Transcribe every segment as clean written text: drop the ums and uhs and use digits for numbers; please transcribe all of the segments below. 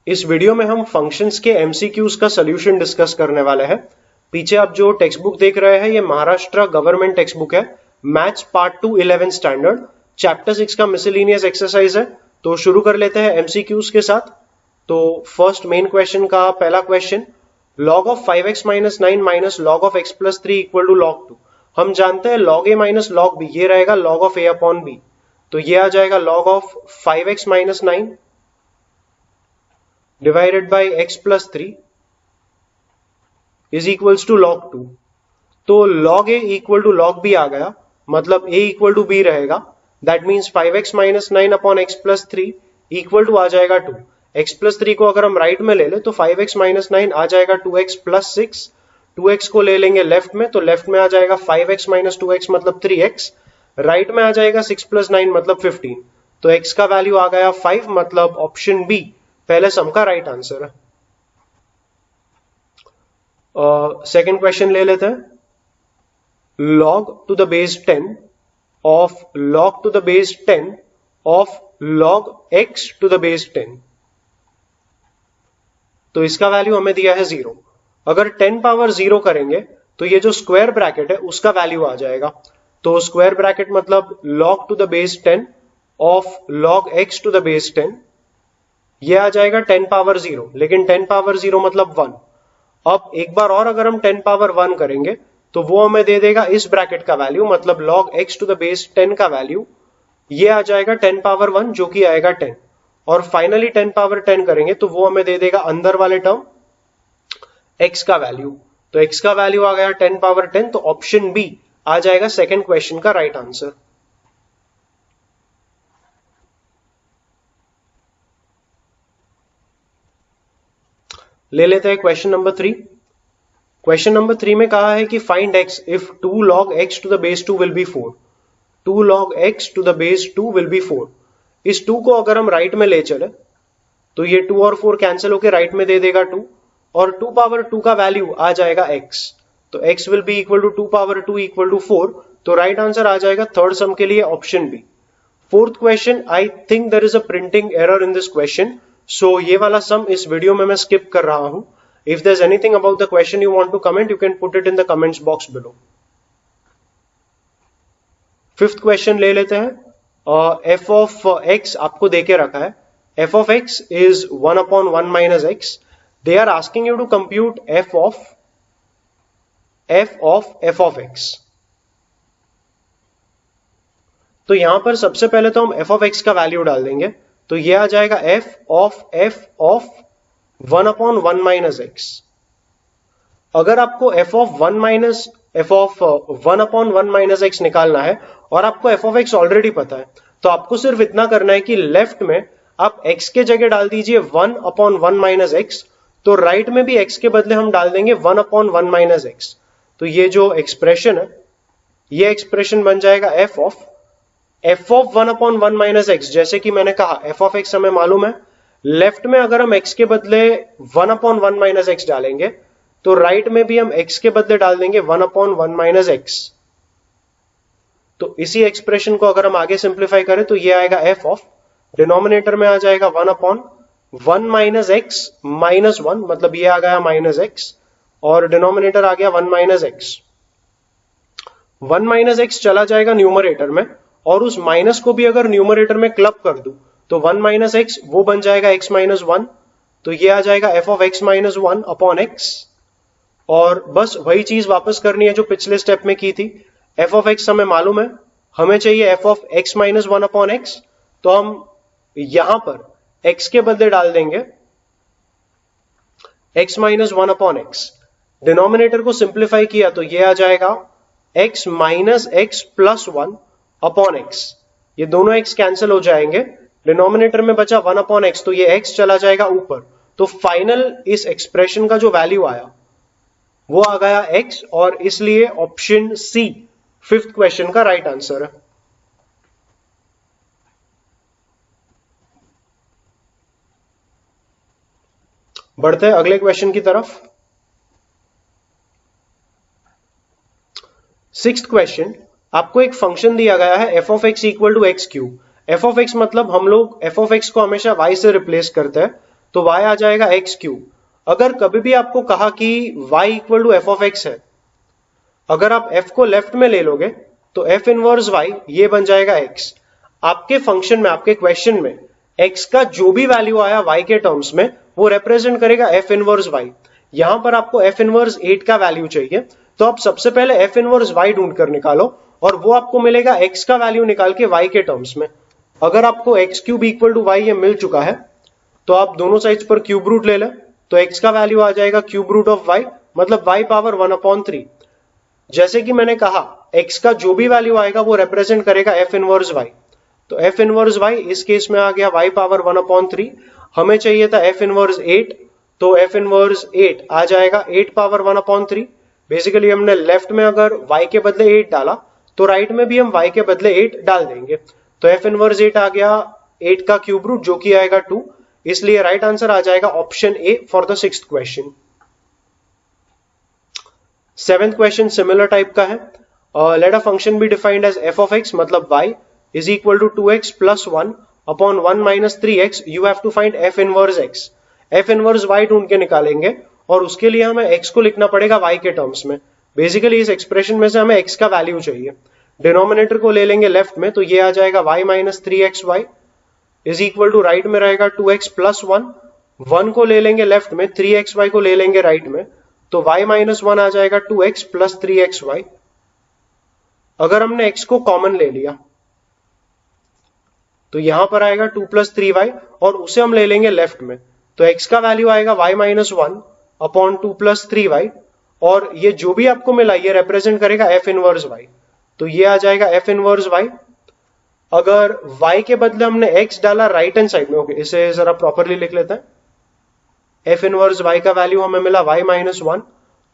इस वीडियो में हम फंक्शंस के एमसीक्यूज का सोल्यूशन डिस्कस करने वाले हैं। पीछे आप जो टेक्स्ट बुक देख रहे हैं ये महाराष्ट्र गवर्नमेंट टेक्स्ट बुक है, मैथ्स पार्ट 2 11 स्टैंडर्ड, चैप्टर 6 का मिसलेनियस एक्सरसाइज है। तो शुरू कर लेते हैं एमसीक्यूज के साथ। तो फर्स्ट मेन क्वेश्चन का पहला question, log of 5x minus 9 minus log of x plus 3 equal to log 2। हम जानते हैं log a minus log b, ये रहेगा log of a upon b। तो ये आ जाएगा log of 5x minus 9 divided by x plus 3 is equals to log 2। तो log a equal to log b आ गया, मतलब a इक्वल टू b रहेगा। That means 5x minus 9 upon x plus 3 equal to आ जाएगा 2। x plus 3 को अगर हम राइट में ले ले तो 5x माइनस 9 आ जाएगा 2x प्लस 6। 2x को ले लेंगे लेफ्ट में तो लेफ्ट में आ जाएगा 5x माइनस 2x मतलब 3x, राइट में आ जाएगा 6 प्लस 9 मतलब 15। तो x का वैल्यू आ गया 5, मतलब ऑप्शन बी पहले सम का राइट आंसर है। सेकेंड क्वेश्चन ले लेते हैं, log to the base 10 of log to the base 10 of log x to the base 10। तो इसका वैल्यू हमें दिया है 0। अगर 10 पावर 0 करेंगे तो ये जो स्क्वायर ब्रैकेट है उसका वैल्यू आ जाएगा। तो स्क्वायर ब्रैकेट मतलब log to the base 10 of log x to the base 10, ये आ जाएगा 10 पावर 0, लेकिन 10 पावर 0 मतलब 1। अब एक बार और अगर हम 10 पावर 1 करेंगे तो वो हमें दे देगा इस ब्रैकेट का वैल्यू, मतलब log x to the base 10 का वैल्यू, ये आ जाएगा 10 पावर 1 जो कि आएगा 10। और फाइनली 10 पावर 10 करेंगे तो वो हमें दे देगा अंदर वाले टर्म x का वैल्यू। तो x का वैल्यू आ गया 10 पावर 10, तो ऑप्शन बी आ जाएगा सेकंड क्वेश्चन का राइट आंसर। ले लेते हैं क्वेश्चन नंबर 3। क्वेश्चन नंबर 3 में कहा है कि find x if 2 log x to the base 2 will be 4। 2 log x to the base 2 will be 4। इस 2 को अगर हम राइट में ले चले तो ये 2 और 4 कैंसिल होकर राइट में दे देगा 2, और 2 पावर 2 का वैल्यू आ जाएगा x। तो x will be equal to 2 power 2 equal to 4। तो राइट आंसर आ जाएगा थर्ड सम के लिए option B. Fourth question, I think there is a printing error in this question, so ये वाला सम इस वीडियो में मैं स्किप कर रहा हूं। If there is anything about the question you want to comment, you can put it in the comments box below. Fifth question ले लेते हैं। f ऑफ x आपको देके रखा है, f of x is 1 upon 1 minus x। They are asking you to compute f of x। तो यहां पर सबसे पहले तो हम f ऑफ x का वैल्यू डाल देंगे, तो ये आ जाएगा f of 1 upon 1 minus x। अगर आपको f of 1 upon 1 minus x निकालना है और आपको f ऑफ x ऑलरेडी पता है, तो आपको सिर्फ इतना करना है कि लेफ्ट में आप x के जगह डाल दीजिए 1 अपॉन 1 माइनस x, तो राइट में भी x के बदले हम डाल देंगे 1 अपॉन 1 माइनस x। तो ये जो एक्सप्रेशन है ये एक्सप्रेशन बन जाएगा f of 1 upon 1 minus x। जैसे कि मैंने कहा f ऑफ x हमें मालूम है, लेफ्ट में अगर हम x के बदले 1 अपॉन 1 माइनस x डालेंगे तो राइट में भी हम x के बदले डाल देंगे 1 अपॉन 1 माइनस x। तो इसी एक्सप्रेशन को अगर हम आगे सिंप्लीफाई करें तो ये आएगा f ऑफ, डिनोमिनेटर में आ जाएगा 1 अपॉन 1 माइनस x माइनस 1, मतलब ये आ गया माइनस x, और डिनोमिनेटर आ गया 1 माइनस x। 1 माइनस x चला जाएगा न्यूमरेटर में, और उस माइनस को भी अगर न्यूमरेटर में क्लब कर दूं तो 1 माइनस x वो बन जाएगा x माइनस 1। तो ये आ जाएगा f of x minus 1 upon x। और बस वही चीज वापस करनी है जो पिछले स्टेप में की थी। f ऑफ x हमें मालूम है, हमें चाहिए f of x minus 1 upon x, तो हम यहां पर x के बदले डाल देंगे x minus 1 upon x। Denominator को सिंप्लीफाई किया तो ये आ जाएगा x minus x plus 1 upon x। ये दोनों x कैंसिल हो जाएंगे, डिनोमिनेटर में बचा 1 अपॉन x, तो ये x चला जाएगा ऊपर। तो फाइनल इस एक्सप्रेशन का जो वैल्यू आया वो आ गया x, और इसलिए ऑप्शन सी फिफ्थ क्वेश्चन का राइट आंसर है। बढ़ते हैं अगले क्वेश्चन की तरफ। सिक्स्थ क्वेश्चन, आपको एक फंक्शन दिया गया है f of x equal to x cube. f of x मतलब हम लोग f ऑफ x को हमेशा y से रिप्लेस करते हैं, तो y आ जाएगा एक्स क्यूब। अगर कभी भी आपको कहा कि y equal to f of x है, अगर आप f को लेफ्ट में ले लोगे तो f इनवर्स y ये बन जाएगा x। आपके फंक्शन में, आपके क्वेश्चन में x का जो भी वैल्यू आया y के टर्म्स में वो रिप्रेजेंट करेगा f इनवर्स y। यहां पर आपको f इनवर्स 8 का वैल्यू चाहिए, तो आप सबसे पहले f इनवर्स y ढूंढ कर निकालो और वो आपको मिलेगा x का वैल्यू निकाल के y के टर्म्स में। अगर आपको x cube equal to y ये मिल चुका है तो आप दोनों साइड्स पर क्यूब रूट ले लें, तो x का वैल्यू आ जाएगा क्यूब रूट ऑफ y, मतलब y पावर 1/3। जैसे कि मैंने कहा x का जो भी वैल्यू आएगा वो रिप्रेजेंट करेगा f इनवर्स y, तो f इनवर्स y इस केस में आ गया y पावर 1/3। हमें चाहिए था f इनवर्स 8, तो f इनवर्स 8 आ जाएगा 8 पावर 1/3। बेसिकली हमने लेफ्ट में अगर y के बदले 8 डाला तो राइट में भी हम y के बदले 8 डाल देंगे, तो f इनवर्स 8 आ गया 8 का क्यूब रूट जो कि आएगा 2, इसलिए राइट आंसर आ जाएगा option A for the 6th question. 7th question similar type का है। Let a function be defined as f of x मतलब y is equal to 2x plus 1 upon 1 minus 3x, you have to find f inverse x। f inverse y ढूंढ के निकालेंगे और उसके लिए हमें x को लिखना पड़ेगा y के टर्म्स में। बेसिकली इस एक्सप्रेशन में से हमें x का वैल्यू चाहिए। डिनोमिनेटर को ले लेंगे लेफ्ट में, तो ये आ जाएगा y minus 3xy is equal to right में रहेगा 2x plus 1, 1 को ले लेंगे लेफ्ट में, 3xy को ले लेंगे राइट में, तो y minus 1 आ जाएगा 2x plus 3xy। अगर हमने x को कॉमन ले लिया तो यहां पर आएगा 2 plus 3y और उसे हम ले लेंगे लेफ्ट में, तो x का वैल्यू आएगा y minus 1 upon 2 plus 3y, और ये जो भी आपको मिला ये रिप्रेजेंट करेगा f इनवर्स y, तो ये आ जाएगा f इनवर्स y। अगर y के बदले हमने x डाला राइट हैंड साइड में, ओके इसे जरा प्रॉपरली लिख लेते हैं। f इनवर्स y का वैल्यू हमें मिला y minus 1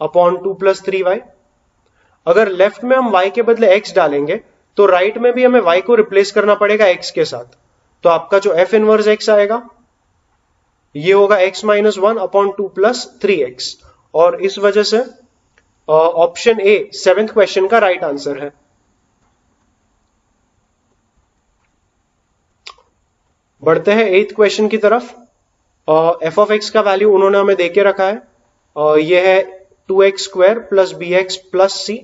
upon 2 plus 3y। अगर लेफ्ट में हम y के बदले x डालेंगे तो राइट में भी हमें y को रिप्लेस करना पड़ेगा x के साथ, तो आपका जो f इनवर्स x आएगा ये होगा x minus 1 upon 2 plus 3x, और इस वजह से ऑप्शन ए 7th क्वेश्चन का राइट आंसर है। बढ़ते हैं 8th क्वेश्चन की तरफ। f ऑफ x का वैल्यू उन्होंने हमें देके रखा है, ये है 2x square plus bx plus c।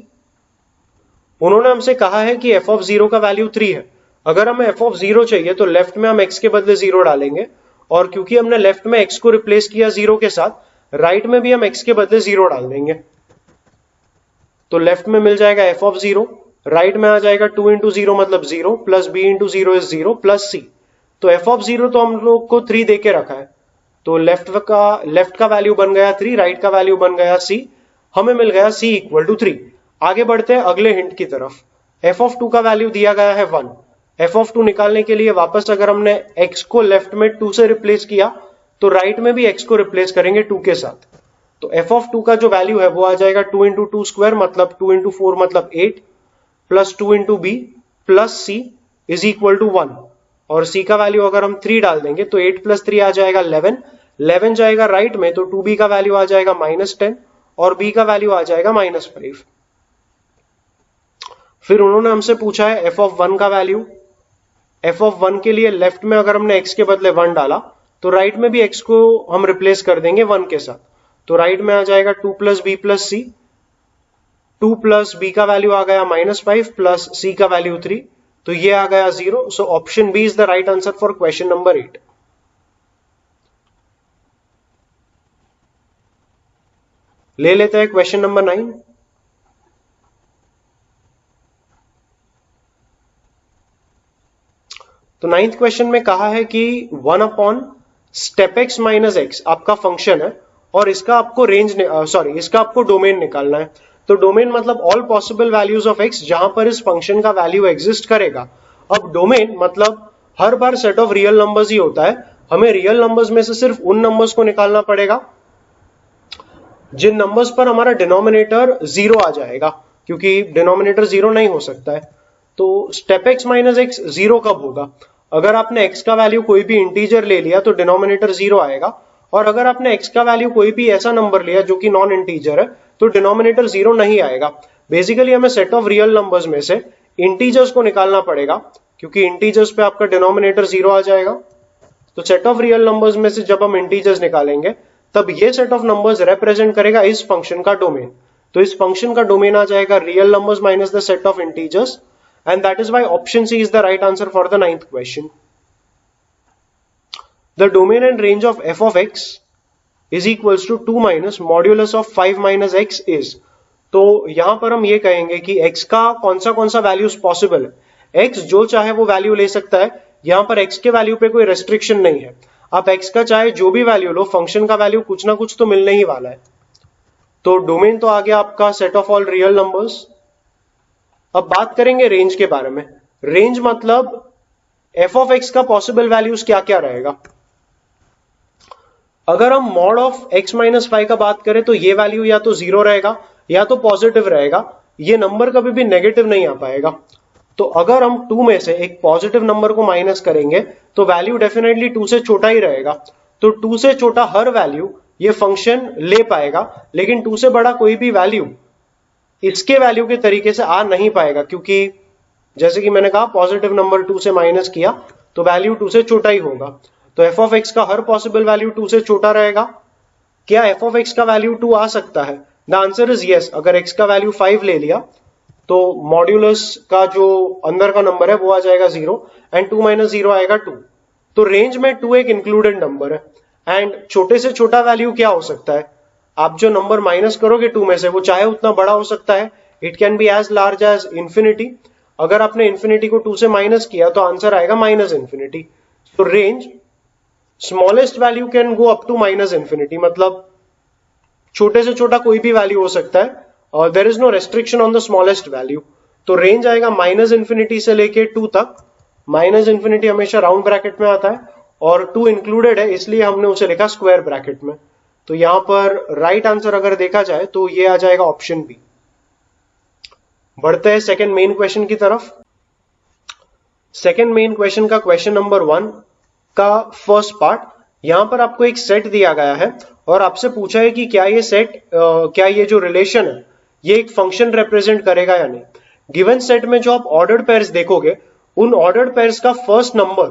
उन्होंने हमसे कहा है कि f ऑफ 0 का वैल्यू 3 है। अगर हमें f ऑफ 0 चाहिए तो लेफ्ट में हम x के बदले 0 डालेंगे, और क्योंकि हमने लेफ्ट में x को रिप्लेस किया 0 के साथ, राइट में भी हम x के बदले 0 डाल देंगे, तो लेफ्ट में मिल जाएगा f ऑफ 0, राइट में आ जाएगा 2 इंटू 0 मतलब 0 plus b into 0 is 0 plus c। तो f ऑफ 0 तो हम लोग को 3 देके रखा है, तो लेफ्ट का वैल्यू बन गया 3, राइट का वैल्यू बन गया c, हमें मिल गया c इक्वल टू 3। आगे बढ़ते हैं अगले हिंट की तरफ। f ऑफ 2 का वैल्यू दिया गया है 1। f ऑफ 2 निकालने के लिए वापस अगर हमने x को लेफ्ट में 2 से रिप्लेस किया तो राइट में भी x को रिप्लेस करेंगे 2 के साथ, तो f ऑफ 2 का जो वैल्यू है वो आ जाएगा 2 इंटू 2 स्क्वायर मतलब 2 इंटू 4 मतलब 8 plus 2 into b plus c is equal to 1, और c का वैल्यू अगर हम 3 डाल देंगे तो 8 प्लस 3 आ जाएगा 11 जाएगा राइट में, तो 2b का वैल्यू आ जाएगा -10 और b का वैल्यू आ जाएगा -5। फिर उन्होंने हमसे पूछा है f ऑफ 1 का वैल्यू। f ऑफ 1 के लिए लेफ्ट में अगर हमने x के बदले 1 डाला तो राइट में भी x को हम रिप्लेस कर देंगे 1 के साथ, तो राइट में आ जाएगा 2 plus b plus c, 2 plus b का वैल्यू आ गया -5 प्लस c का वैल्यू 3, तो ये आ गया 0। So option B is the right answer for question number 8। ले लेते हैं क्वेश्चन नंबर 9। तो 9th क्वेश्चन में कहा है कि 1 upon step x minus x आपका फंक्शन है और इसका आपको इसका आपको डोमेन निकालना है। तो डोमेन मतलब all possible values of x जहां पर इस फंक्शन का वैल्यू एग्जिस्ट करेगा। अब डोमेन मतलब हर बार सेट ऑफ रियल नंबर्स ही होता है, हमें रियल नंबर्स में से सिर्फ उन नंबर्स को निकालना पड़ेगा जिन नंबर्स पर हमारा डिनोमिनेटर 0 आ जाएगा, क्योंकि डिनोमिनेटर 0 नहीं हो सकता है। तो स्टेप x माइनस एक्स 0 कब होगा? अगर आपने x का वैल्यू कोई भी इंटीजर ले लिया तो डिनोमिनेटर 0 आएगा, और अगर आपने x का वैल्यू कोई भी ऐसा नंबर लिया जो कि नॉन इंटीजर है तो डिनोमिनेटर 0 नहीं आएगा। बेसिकली हमें सेट ऑफ रियल नंबर्स में से इंटीजर्स को निकालना पड़ेगा, क्योंकि इंटीजर्स पे आपका डिनोमिनेटर 0 आ जाएगा। तो सेट ऑफ रियल नंबर्स में से जब हम इंटीजर्स निकालेंगे तब ये सेट ऑफ नंबर्स रिप्रेजेंट करेगा इस फंक्शन का डोमेन। तो इस फंक्शन का डोमेन आ जाएगा real numbers minus the set of integers, and that is why option C is the right answer for the 9th question. The domain and range of f of x is equals to 2 minus modulus of 5 minus x is। तो यहां पर हम ये कहेंगे कि x का कौन सा वैल्यूज पॉसिबल है। x जो चाहे वो वैल्यू ले सकता है, यहां पर x के वैल्यू पे कोई रेस्ट्रिक्शन नहीं है। आप x का चाहे जो भी वैल्यू लो, फंक्शन का वैल्यू कुछ ना कुछ तो मिलने ही वाला है। तो डोमेन तो आ गया आपका set of all real numbers. अब बात करेंगे रेंज के बारे में। रेंज मतलब f of x का पॉसिबल वैल्यूज क्या क्या रहेगा। अगर हम मॉड ऑफ x माइनस 5 का बात करें तो ये वैल्यू या तो 0 रहेगा या तो पॉजिटिव रहेगा, ये नंबर कभी भी नेगेटिव नहीं आ पाएगा। तो अगर हम 2 में से एक पॉजिटिव नंबर को माइनस करेंगे तो वैल्यू डेफिनेटली 2 से छोटा ही रहेगा। तो 2 से छोटा हर वैल्यू ये फंक्शन ले पाएगा, लेकिन 2 से बड़ा कोई भी वैल्यू इसके वैल्यू के तरीके से आ नहीं पाएगा, क्योंकि जैसे कि मैंने कहा पॉजिटिव नंबर 2 से माइनस किया तो वैल्यू 2 से छोटा ही होगा। तो f of x का हर पॉसिबल वैल्यू 2 से छोटा रहेगा। क्या f of x का वैल्यू 2 आ सकता है? The answer is yes. अगर x का वैल्यू 5 ले लिया तो मॉड्यूलस का जो अंदर का नंबर है वो आ जाएगा 0, एंड 2 माइनस 0 आएगा 2। तो रेंज में 2 एक इंक्लूडेड नंबर है, एंड छोटे से छोटा वैल्यू क्या हो सकता है? आप जो नंबर माइनस करोगे 2 में से वो चाहे उतना बड़ा हो सकता है। It can be as large as infinity. अगर आपने इंफिनिटी को 2 से माइनस किया तो आंसर आएगा माइनस इंफिनिटी। तो range smallest value can go up to minus infinity, मतलब छोटे से छोटा कोई भी वैल्यू हो सकता है और there is no restriction on the smallest value. तो रेंज आएगा माइनस इंफिनिटी से लेके 2 तक। माइनस इंफिनिटी हमेशा राउंड ब्रैकेट में आता है और 2 इंक्लूडेड है, इसलिए हमने उसे लिखा स्क्वायर ब्रैकेट में। तो यहां पर राइट आंसर अगर देखा जाए तो ये आ जाएगा ऑप्शन बी। बढ़ते हैं सेकंड मेन क्वेश्चन की तरफ। सेकंड मेन क्वेश्चन का क्वेश्चन नंबर 1 का फर्स्ट पार्ट। यहां पर आपको एक सेट दिया गया है और आपसे पूछा है कि क्या ये सेट क्या ये जो रिलेशन है ये एक फंक्शन रिप्रेजेंट करेगा या नहीं। गिवन सेट में जो आप ऑर्डर्ड पेयर्स देखोगे, उन ऑर्डर्ड पेयर्स का फर्स्ट नंबर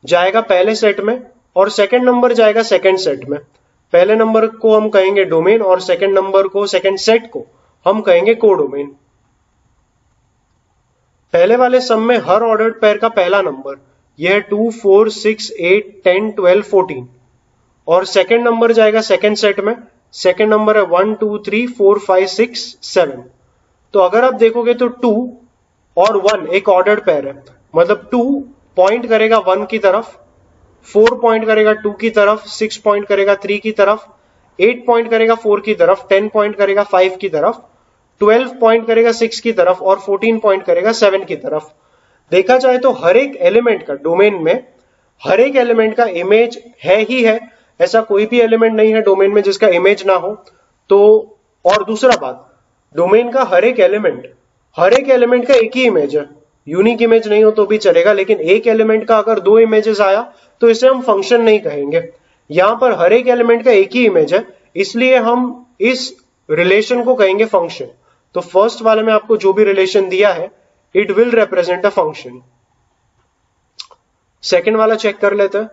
जाएगा पहले सेट में और सेकंड नंबर जाएगा सेकंड सेट में। पहले नंबर को हम कहेंगे डोमेन और सेकंड नंबर को, सेकंड सेट को हम कहेंगे कोडोमेन। पहले वाले सम में हर ऑर्डर्ड पेयर का पहला नंबर यह है 2, 4, 6, 8, 10, 12, 14 और सेकंड नंबर जाएगा सेकंड सेट में। सेकंड नंबर है 1, 2, 3, 4, 5, 6, 7। तो अगर आप देखोगे तो 2 और 1 एक ऑर्डर्ड पेयर है, मतलब 2 पॉइंट करेगा 1 की तरफ, 4 पॉइंट करेगा 2 की तरफ, 6 पॉइंट करेगा 3 की तरफ, 8 पॉइंट करेगा 4 की तरफ, 10 पॉइंट करेगा 5 की तरफ, 12 पॉइंट करेगा 6 की तरफ और 14 पॉइंट करेगा 7 की तरफ। देखा जाए तो हर एक एलिमेंट का डोमेन में हर एक एलिमेंट का इमेज है ही है, ऐसा कोई भी एलिमेंट नहीं है डोमेन में जिसका इमेज ना हो। तो और दूसरा बात, डोमेन का हर एक एलिमेंट का एक ही इमेज है। यूनिक इमेज नहीं हो तो भी चलेगा, लेकिन एक एलिमेंट का अगर 2 इमेजेस आया तो इसे हम फंक्शन नहीं कहेंगे। यहां पर हर एक एलिमेंट का एक ही इमेज है, इसलिए हम इस रिलेशन को कहेंगे फंक्शन। तो फर्स्ट वाले में आपको जो भी रिलेशन दिया है it will represent a function. Second वाला चेक कर लेते हैं।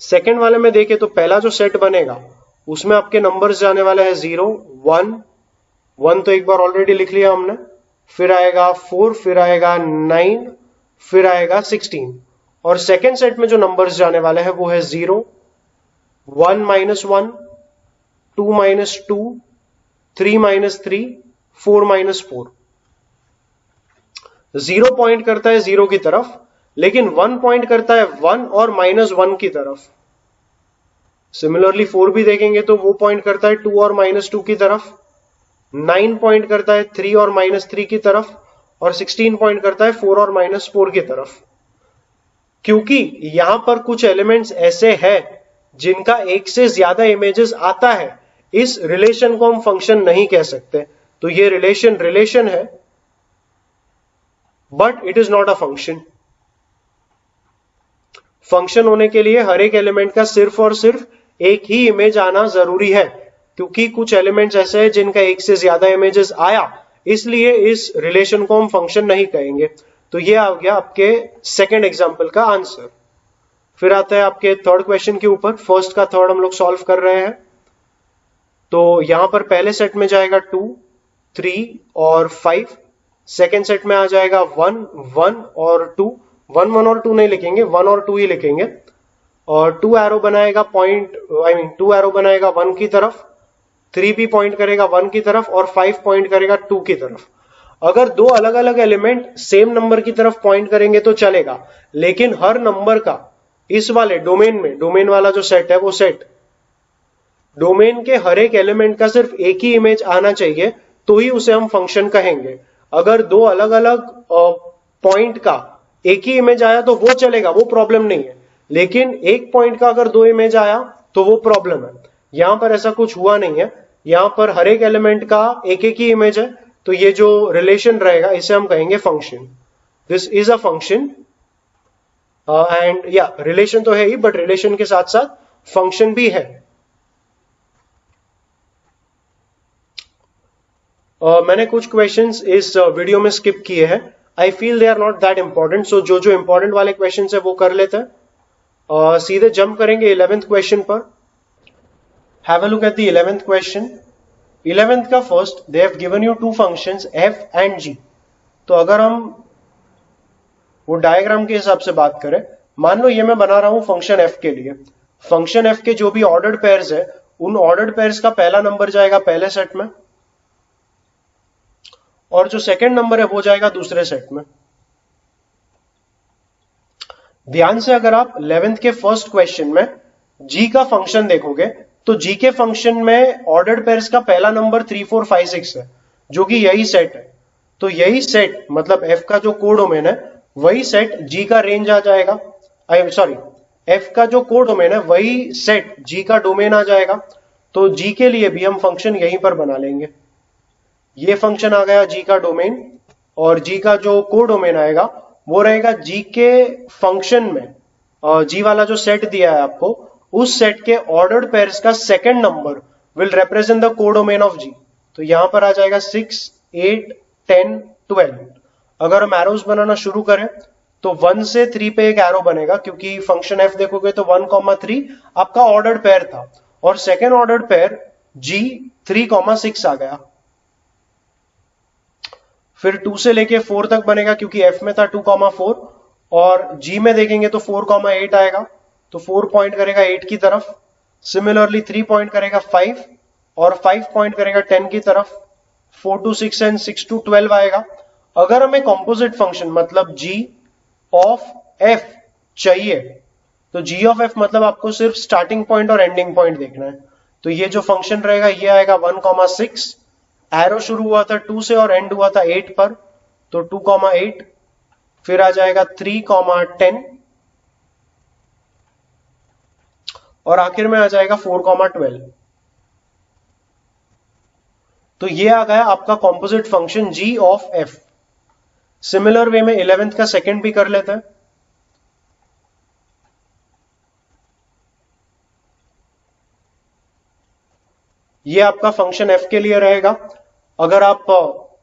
सेकंड वाले में देखें तो पहला जो सेट बनेगा उसमें आपके नंबर्स जाने वाले हैं 0, 1, 1 तो एक बार ऑलरेडी लिख लिया हमने, फिर आएगा 4, फिर आएगा 9, फिर आएगा 16 और सेकंड सेट में जो नंबर्स जाने वाले हैं वो है 0, 1 -1, 2 -2, 3 -3, 4 -4। 0 पॉइंट करता है 0 की तरफ, लेकिन 1 पॉइंट करता है 1 और -1 की तरफ। सिमिलरली 4 भी देखेंगे तो वो पॉइंट करता है 2 और -2 की तरफ। 9 पॉइंट करता है 3 और -3 की तरफ और 16 पॉइंट करता है 4 और -4 की तरफ। क्योंकि यहां पर कुछ एलिमेंट्स ऐसे हैं जिनका एक से ज्यादा इमेजेस आता है, इस रिलेशन को हम फंक्शन नहीं कह सकते। तो ये रिलेशन है but it is not a function. Function होने के लिए हर एक एलिमेंट का सिर्फ और सिर्फ एक ही इमेज आना जरूरी है, क्योंकि कुछ एलिमेंट्स ऐसे हैं जिनका एक से ज्यादा इमेजेस आया, इसलिए इस रिलेशन को हम फंक्शन नहीं कहेंगे। तो ये आ गया आपके सेकेंड एग्जाम्पल का आंसर। फिर आता है आपके थर्ड क्वेश्चन के ऊपर। फर्स्ट का थर्ड हम लोग सॉल्व कर रहे हैं। तो यहां पर पहले सेट में जाएगा 2, 3 और 5। सेकेंड सेट में आ जाएगा 1, 1 और 2। 1, 1 और 2 नहीं लिखेंगे, 1 और 2 ही लिखेंगे। और 2 एरो बनाएगा पॉइंट, 2 एरो बनाएगा 1 की तरफ, 3 भी पॉइंट करेगा 1 की तरफ और 5 पॉइंट करेगा 2 की तरफ। अगर दो अलग अलग एलिमेंट सेम नंबर की तरफ पॉइंट करेंगे तो चलेगा, लेकिन हर नंबर का इस वाले डोमेन में, डोमेन वाला जो सेट है वो सेट, डोमेन के हर एक एलिमेंट का सिर्फ एक ही इमेज आना चाहिए, तो ही उसे हम फंक्शन कहेंगे। अगर दो अलग अलग पॉइंट का एक ही इमेज आया तो वो चलेगा, वो प्रॉब्लम नहीं है, लेकिन एक पॉइंट का अगर दो इमेज आया तो वो प्रॉब्लम है। यहां पर ऐसा कुछ हुआ नहीं है, यहां पर हर एक एलिमेंट का एक एक ही इमेज है, तो ये जो रिलेशन रहेगा इसे हम कहेंगे function. This is a function. And या रिलेशन तो है ही, बट रिलेशन के साथ साथ फंक्शन भी है। मैंने कुछ क्वेश्चंस इस वीडियो में स्किप किए हैं। I feel they are not that important, so जो जो इंपॉर्टेंट वाले क्वेश्चंस है वो कर लेते हैं। सीधे जंप करेंगे 11th क्वेश्चन पर। Have a look at the 11th question. 11th का first, they have given you two functions f and g। तो अगर हम वो डायग्राम के हिसाब से बात करें, मान लो ये मैं बना रहा हूं फंक्शन f के लिए। फंक्शन f के जो भी ऑर्डर्ड पेयर्स है, उन ऑर्डर्ड पेयर्स का पहला नंबर जाएगा पहले सेट में, और जो सेकंड नंबर है वो जाएगा दूसरे सेट में। ध्यान से अगर आप 11th के फर्स्ट क्वेश्चन में g का फंक्शन देखोगे, तो g के फंक्शन में ऑर्डर्ड पेयर्स का पहला नंबर 3, 4, 5, 6 है, जो कि यही सेट है। तो यही सेट मतलब f का जो कोडोमेन है वही सेट g का रेंज आ जाएगा। सॉरी, f का जो कोडोमेन है वही सेट g का डोमेन आ जाएगा। तो g के लिए भी हम फंक्शन यहीं पर बना लेंगे। ये फंक्शन आ गया g का डोमेन, और g का जो कोडोमेन आएगा वो रहेगा g के फंक्शन में, g वाला जो सेट दिया है आपको, उस सेट के ऑर्डर्ड पेयर्स का second number will represent the codomain of g। तो यहां पर आ जाएगा 6, 8, 10, 12। अगर हम एरोस बनाना शुरू करें तो 1 से 3 पे एक एरो बनेगा, क्योंकि फंक्शन f देखोगे तो 1, 3 आपका ऑर्डर्ड पेयर था, और सेकेंड ऑर्डर्ड पेयर g 3, 6 आ गया। फिर 2 से लेके 4 तक बनेगा, क्योंकि f में था 2, 4, और g में देखेंगे तो 4, 8 आएगा, तो 4 पॉइंट करेगा 8 की तरफ। सिमिलरली 3 पॉइंट करेगा 5, और 5 पॉइंट करेगा 10 की तरफ। 4 to 6 एंड 6 to 12 आएगा। अगर हमें कॉम्पोजिट फंक्शन मतलब g ऑफ f चाहिए, तो g ऑफ f मतलब आपको सिर्फ स्टार्टिंग पॉइंट और एंडिंग पॉइंट देखना है। तो ये जो फंक्शन रहेगा ये आएगा 1, 6, एरो शुरू हुआ था 2 से और एंड हुआ था 8 पर, तो 2, 8, फिर आ जाएगा 3, 10, और आखिर में आ जाएगा 4, 12। तो ये आ गया आपका composite function g of f। Similar way में 11th का सेकंड भी कर लेते हैं। ये आपका फंक्शन f के लिए रहेगा। अगर आप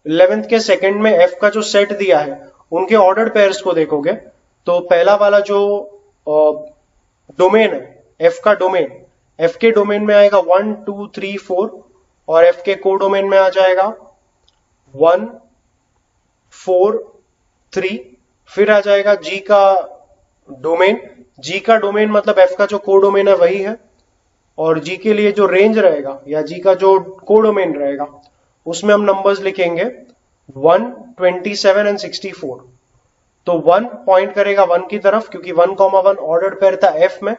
11th के सेकंड में f का जो सेट दिया है उनके ऑर्डर्ड पेयर्स को देखोगे, तो पहला वाला जो डोमेन है f का डोमेन, f के डोमेन में आएगा 1, 2, 3, 4, और f के कोडोमेन में आ जाएगा 1, 4, 3। फिर आ जाएगा g का डोमेन। g का डोमेन मतलब f का जो कोडोमेन है वही है, और g के लिए जो रेंज रहेगा या g का जो कोडोमेन रहेगा उसमें हम नंबर्स लिखेंगे 1, 27 एंड 64। तो 1 पॉइंट करेगा 1 की तरफ, क्योंकि 1, 1 ऑर्डर्ड पेयर था f में,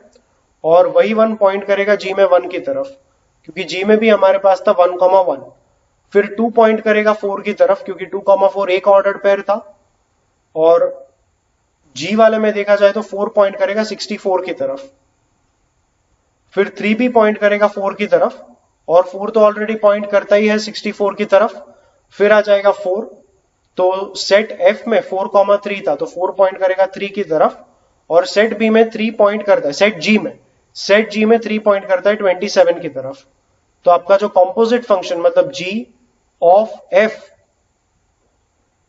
और वही 1 पॉइंट करेगा g में 1 की तरफ, क्योंकि g में भी हमारे पास था 1, 1। फिर 2 पॉइंट करेगा 4 की तरफ, क्योंकि 2, 4 एक ऑर्डर्ड पेयर था, और g वाले में देखा जाए तो 4 पॉइंट करेगा 64 की तरफ। फिर 3 भी पॉइंट करेगा 4 की तरफ, और 4 तो ऑलरेडी पॉइंट करता ही है 64 की तरफ। फिर आ जाएगा 4, तो सेट f में 4, 3 था, तो 4 पॉइंट करेगा 3 की तरफ, और सेट b में 3 पॉइंट करता है, सेट g में 3 पॉइंट करता है 27 की तरफ। तो आपका जो कॉम्पोजिट फंक्शन मतलब g ऑफ f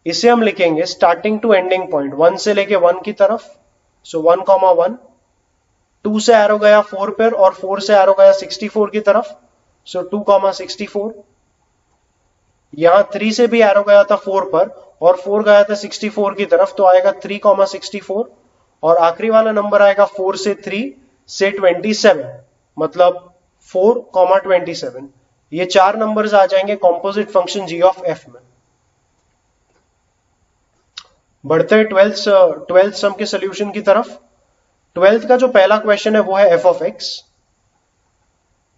इसे हम लिखेंगे स्टार्टिंग टू एंडिंग पॉइंट 1 से लेके 1 की तरफ, सो 1,1, 2 से एरो गया 4 पर और 4 से एरो गया 64 की तरफ, सो 2,64। यहां 3 से भी एरो गया था 4 पर और 4 गया था 64 की तरफ, तो आएगा 3,64। और आखिरी वाला नंबर आएगा 4 से 3 से 27, मतलब 4,27। ये चार नंबर्स आ जाएंगे composite function g of f में। बढ़ते हैं ट्वेल्थ सम के सोल्यूशन की तरफ। ट्वेल्थ का जो पहला क्वेश्चन है वो है f of x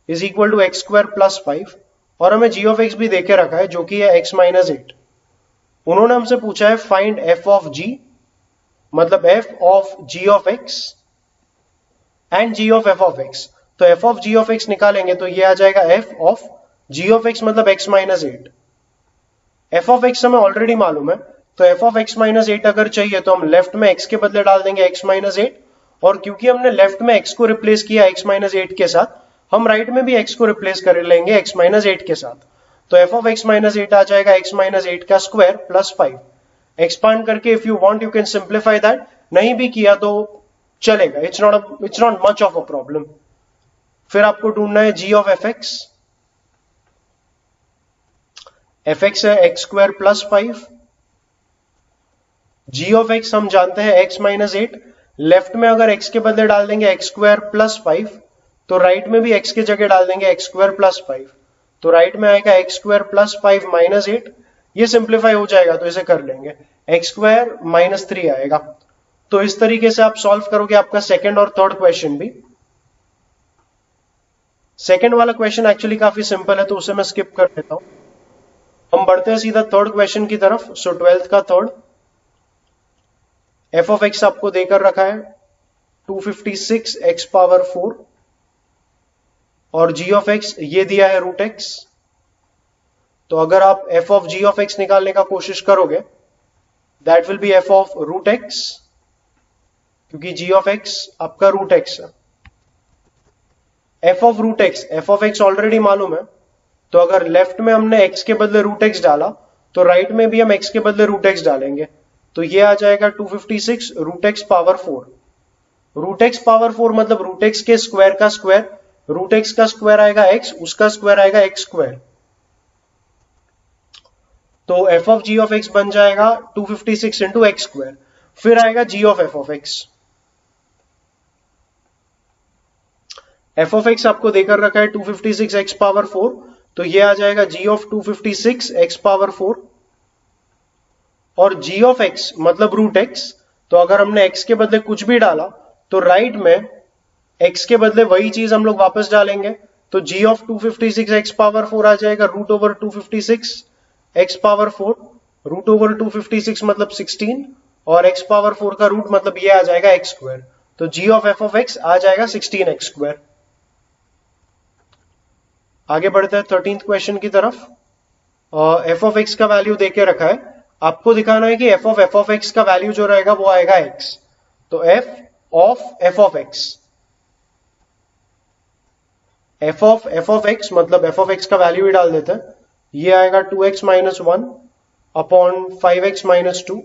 is equal to x square plus 5, और हमें g ऑफ x भी देके रखा है जो कि है x माइनस 8। उन्होंने हमसे पूछा है फाइंड f ऑफ g, मतलब f of g of x and g of f of x। तो f of g of x निकालेंगे तो ये आ जाएगा f of g of x मतलब x minus 8। f of x हमें ऑलरेडी मालूम है, तो f ऑफ x माइनस 8 अगर चाहिए तो हम लेफ्ट में x के बदले डाल देंगे x माइनस 8, और क्योंकि हमने लेफ्ट में x को रिप्लेस किया x माइनस 8 के साथ, हम राइट में भी x को रिप्लेस कर लेंगे x माइनस 8 के साथ। तो f ऑफ x माइनस 8 आ जाएगा x माइनस 8 का स्क्वायर प्लस 5। एक्सपांड करके if you want you can simplify that, नहीं भी किया तो चलेगा, it's not much of a problem. फिर आपको ढूंढना है g ऑफ fx। fx है x square plus 5, g of x हम जानते हैं x माइनस 8। लेफ्ट में अगर x के बदले डाल देंगे x स्क्वायर प्लस 5, तो राइट में भी x की जगह डाल देंगे x स्क्वायर प्लस 5, तो राइट में आएगा x स्क्वायर प्लस 5 माइनस 8। ये सिंप्लीफाई हो जाएगा तो इसे कर लेंगे, x स्क्वायर माइनस 3 आएगा। तो इस तरीके से आप सॉल्व करोगे आपका सेकंड और थर्ड क्वेश्चन भी। सेकंड वाला क्वेश्चन एक्चुअली काफी सिंपल है तो उसे मैं स्किप कर देता हूं। हम बढ़ते हैं सीधा थर्ड क्वेश्चन की तरफ। सो ट्वेल्थ का थर्ड, f ऑफ x आपको देकर रखा है 256 x पावर 4, और g ऑफ x ये दिया है रूट x। तो अगर आप f of g of x निकालने का कोशिश करोगे, that will be f of root x, क्योंकि g ऑफ x आपका रूट x है। f of root x, f of x already मालूम है, तो अगर लेफ्ट में हमने x के बदले रूट x डाला तो राइट में भी हम x के बदले रूट x डालेंगे, तो ये आ जाएगा 256 root x power 4। Root x power 4 मतलब रूट x के स्क्वायर का स्क्वायर, रूट x का स्क्वायर आएगा x, उसका स्क्वायर आएगा x स्क्वायर। तो f of g of x बन जाएगा 256 इंटू एक्स स्क्वायर। फिर आएगा g of f of x। f of x आपको देकर रखा है 256 x पावर 4, तो ये आ जाएगा g ऑफ 256 x पावर 4, और g ऑफ x मतलब रूट x। तो अगर हमने x के बदले कुछ भी डाला तो राइट में x के बदले वही चीज हम लोग वापस डालेंगे, तो g ऑफ 256 x पावर 4 आ जाएगा root over 256 x power 4, root over 256 मतलब 16, और x पावर 4 का रूट मतलब ये आ जाएगा x स्क्वायर। तो g of f of x आ जाएगा 16x स्क्वायर। आगे बढ़ते हैं 13th क्वेश्चन की तरफ। f ऑफ x का वैल्यू देके रखा है, आपको दिखाना है कि f ऑफ x का वैल्यू जो रहेगा वो आएगा x। तो f of x, f of x मतलब f ऑफ x का वैल्यू ही डाल देते हैं, ये आएगा 2x minus 1 upon 5x minus 2,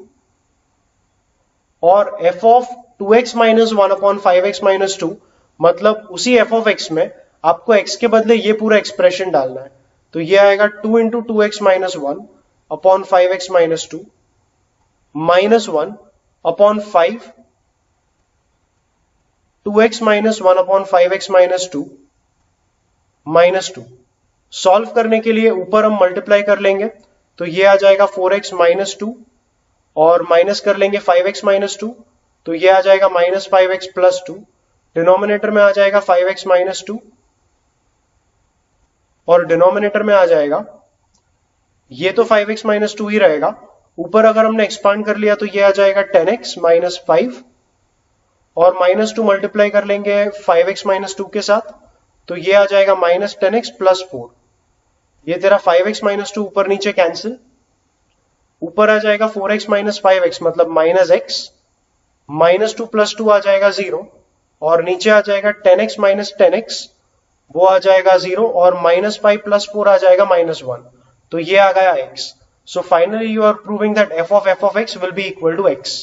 और f of 2x minus 1 upon 5x minus 2 मतलब उसी f ऑफ x में आपको x के बदले ये पूरा एक्सप्रेशन डालना है, तो ये आएगा 2 into 2x minus 1 upon 5x minus 2 minus 1 upon 5, 2x minus 1 upon 5x minus 2 minus 2। Solve करने के लिए ऊपर हम मल्टीप्लाई कर लेंगे, तो ये आ जाएगा 4x माइनस 2, और माइनस कर लेंगे 5x माइनस 2, तो ये आ जाएगा माइनस 5x प्लस 2। डिनोमिनेटर में आ जाएगा 5x माइनस 2, और डिनोमिनेटर में आ जाएगा, ये तो 5x माइनस 2 ही रहेगा, ऊपर अगर हमने एक्सपांड कर लिया तो ये आ जाएगा 10x माइनस 5, और माइनस 2 मल्टीप्लाई कर लेंगे 5x माइनस 2 के साथ, तो ये आ जाएगा माइनस 10x प्लस 4। ये तेरा 5x माइनस 2 ऊपर नीचे कैंसिल, ऊपर आ जाएगा 4x माइनस 5x मतलब माइनस x, माइनस 2 प्लस 2 आ जाएगा 0, और नीचे आ जाएगा 10x माइनस 10x, वो आ जाएगा 0, और माइनस 5 प्लस 4 आ जाएगा माइनस 1, तो ये आ गया x। So finally you are proving that f of x will be equal to x.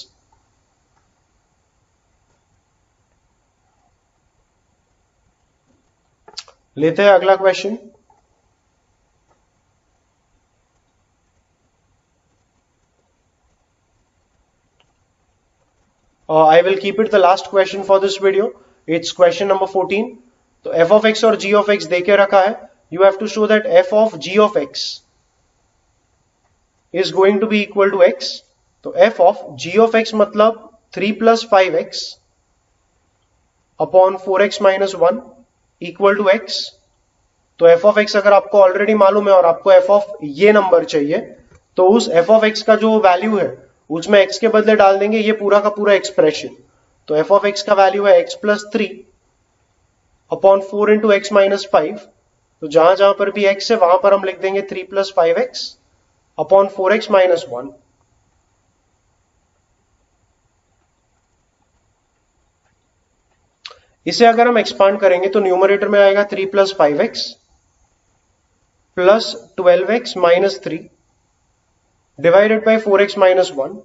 लेते हैं अगला question. I will keep it the last question for this video. It's question number 14. तो f of x और g of x देके रखा है. You have to show that f of g of x is going to be equal to x. तो f of g of x मतलब 3 plus 5x upon 4x minus 1 equal to x. तो f of x अगर आपको already मालूम है और आपको f of ये नंबर चाहिए, तो उस f of x का जो वैल्यू है उसमें x के बदले डाल देंगे ये पूरा का पूरा एक्सप्रेशन. तो f of x का वैल्यू है x plus 3 upon 4 into x minus 5. तो जहां जहां पर भी x है वहां पर हम लिख देंगे 3 plus 5x upon 4x minus 1. इसे अगर हम एक्सपांड करेंगे तो न्यूमरेटर में आएगा 3 plus 5x plus 12x minus 3 divided by 4x minus 1.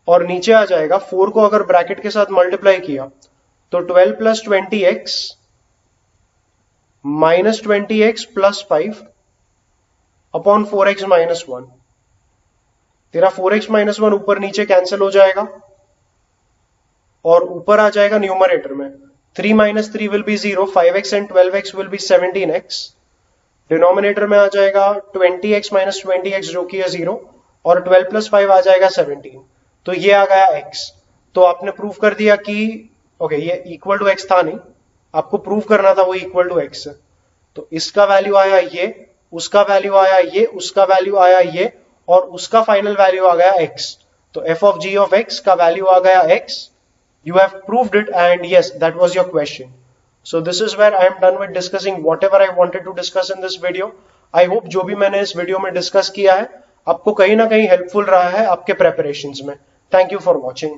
और नीचे आ जाएगा 4 को अगर ब्रैकेट के साथ मल्टीप्लाई किया तो 12 plus 20x minus 20x plus 5 upon 4x minus 1. तेरा 4x माइनस 1 ऊपर नीचे कैंसिल हो जाएगा और ऊपर आ जाएगा न्यूमरेटर में 3 minus 3 will be 0, 5x and 12x will be 17x. Denominator में आ जाएगा 20x minus 20x जो कि है 0 और 12 plus 5 आ जाएगा 17. तो ये आ गया x. तो आपने प्रूव कर दिया कि ओके ये इक्वल टू x था नहीं, आपको प्रूव करना था वो इक्वल टू x है. तो इसका वैल्यू आया ये, उसका वैल्यू आया ये, उसका वैल्यू आया ये और उसका फाइनल वैल्यू आ गया x. तो f of g of x का वैल्यू आ गया x. You have proved it and yes, that was your question. So this is where I am done with discussing whatever I wanted to discuss in this video. I hope जो भी मैंने इस video में discuss किया है आपको कहीं ना कहीं हेल्पफुल रहा है आपके प्रेपरेशंस में. Thank you for watching.